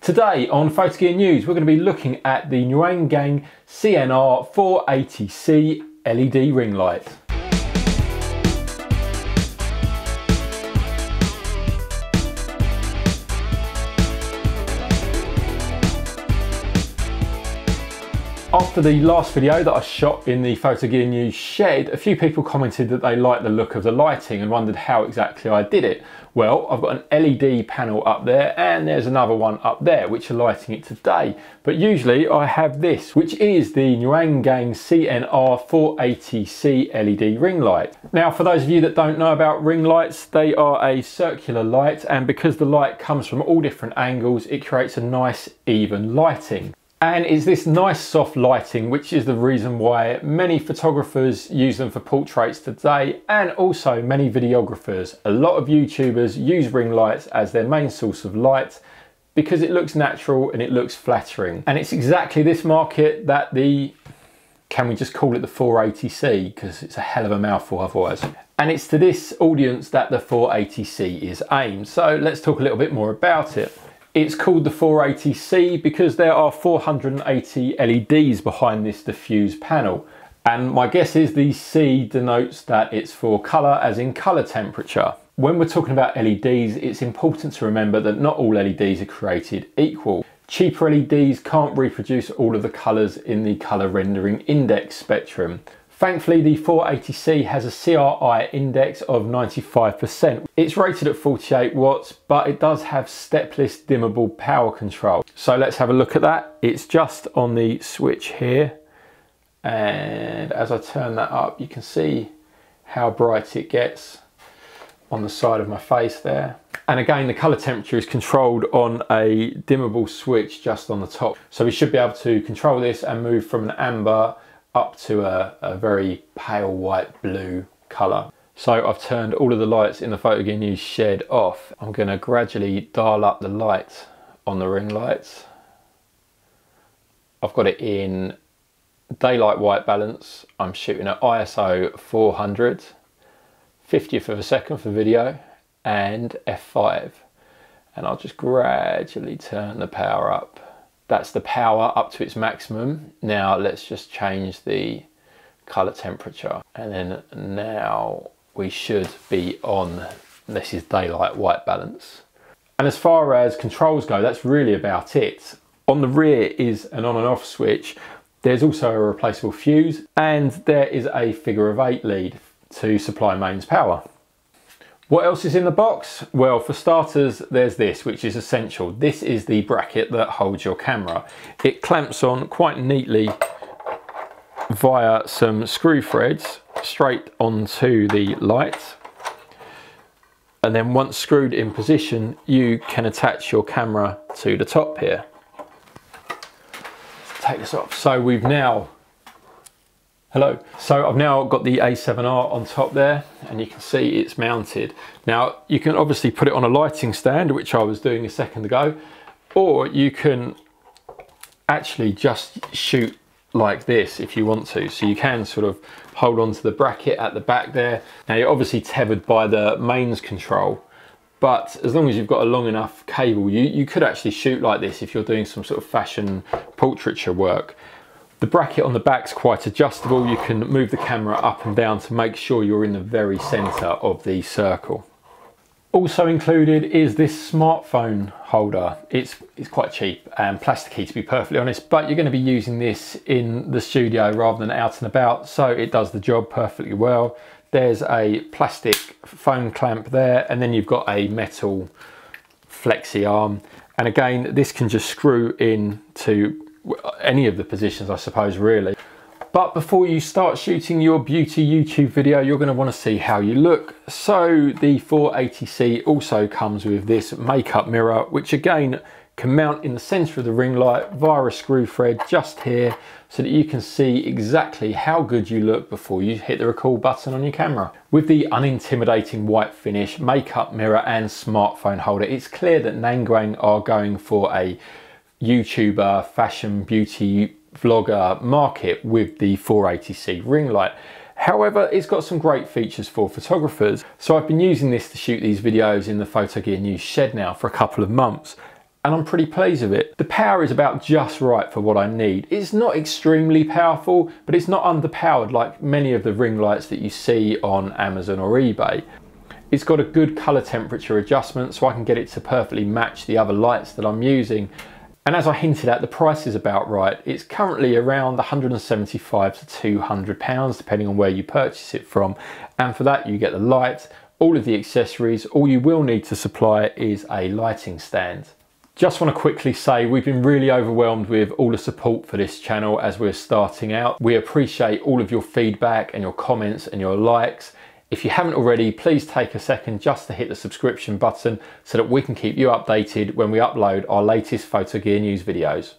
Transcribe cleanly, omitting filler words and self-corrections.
Today on Photo Gear News, we're going to be looking at the NanGuang CNR-480C LED ring light. After the last video that I shot in the Photo Gear News shed, a few people commented that they liked the look of the lighting and wondered how exactly I did it. Well, I've got an LED panel up there and there's another one up there which are lighting it today. But usually I have this, which is the NanGuang CNR-480C LED ring light. Now, for those of you that don't know about ring lights, they are a circular light, and because the light comes from all different angles, it creates a nice even lighting. And it's this nice soft lighting which is the reason why many photographers use them for portraits today, and also many videographers. A lot of YouTubers use ring lights as their main source of light because it looks natural and it looks flattering. And it's exactly this market that can we just call it the 480C, because it's a hell of a mouthful otherwise. And it's to this audience that the 480C is aimed. So let's talk a little bit more about it. It's called the 480C because there are 480 LEDs behind this diffuse panel. And my guess is the C denotes that it's for colour, as in colour temperature. When we're talking about LEDs, it's important to remember that not all LEDs are created equal. Cheaper LEDs can't reproduce all of the colours in the colour rendering index spectrum. Thankfully, the 480C has a CRI index of 95%. It's rated at 48 watts, but it does have stepless dimmable power control. So let's have a look at that. It's just on the switch here. And as I turn that up, you can see how bright it gets on the side of my face there. And again, the color temperature is controlled on a dimmable switch just on the top. So we should be able to control this and move from an amber up to a very pale white blue color. So I've turned all of the lights in the Photo Gear News shed off. I'm going to gradually dial up the light on the ring lights. I've got it in daylight white balance. I'm shooting at ISO 400, 50th of a second for video, and f5. And I'll just gradually turn the power up. That's the power up to its maximum. Now let's just change the color temperature. And then now we should be on, this is daylight white balance. And as far as controls go, that's really about it. On the rear is an on and off switch. There's also a replaceable fuse, and there is a figure of 8 lead to supply mains power. What else is in the box? Well, for starters, there's this, which is essential. This is the bracket that holds your camera. It clamps on quite neatly via some screw threads straight onto the light. And then once screwed in position, you can attach your camera to the top here. Let's take this off. So we've now So I've now got the A7R on top there, and you can see it's mounted. Now you can obviously put it on a lighting stand, which I was doing a second ago, or you can actually just shoot like this if you want to. So you can sort of hold on to the bracket at the back there. Now you're obviously tethered by the mains control, but as long as you've got a long enough cable, you could actually shoot like this if you're doing some sort of fashion portraiture work. The bracket on the back's quite adjustable. You can move the camera up and down to make sure you're in the very center of the circle. Also included is this smartphone holder. It's quite cheap and plasticky, to be perfectly honest, but you're going to be using this in the studio rather than out and about, so it does the job perfectly well. There's a plastic phone clamp there, and then you've got a metal flexi arm. And again, this can just screw in to any of the positions, I suppose, really. But before you start shooting your beauty YouTube video, you're going to want to see how you look. So the 480C also comes with this makeup mirror, which again can mount in the center of the ring light via a screw thread just here, so that you can see exactly how good you look before you hit the record button on your camera. With the unintimidating white finish, makeup mirror and smartphone holder, it's clear that NanGuang are going for a YouTuber, fashion, beauty vlogger market with the 480C ring light. However, it's got some great features for photographers. So I've been using this to shoot these videos in the Photo Gear News shed now for a couple of months. and I'm pretty pleased with it. The power is about just right for what I need. It's not extremely powerful, but it's not underpowered like many of the ring lights that you see on Amazon or eBay. It's got a good colour temperature adjustment, so I can get it to perfectly match the other lights that I'm using. And as I hinted at, the price is about right. It's currently around £175 to £200, depending on where you purchase it from. And for that, you get the light, all of the accessories. All you will need to supply is a lighting stand. Just want to quickly say we've been really overwhelmed with all the support for this channel as we're starting out. We appreciate all of your feedback and your comments and your likes. If you haven't already, please take a second just to hit the subscription button so that we can keep you updated when we upload our latest photo gear news videos.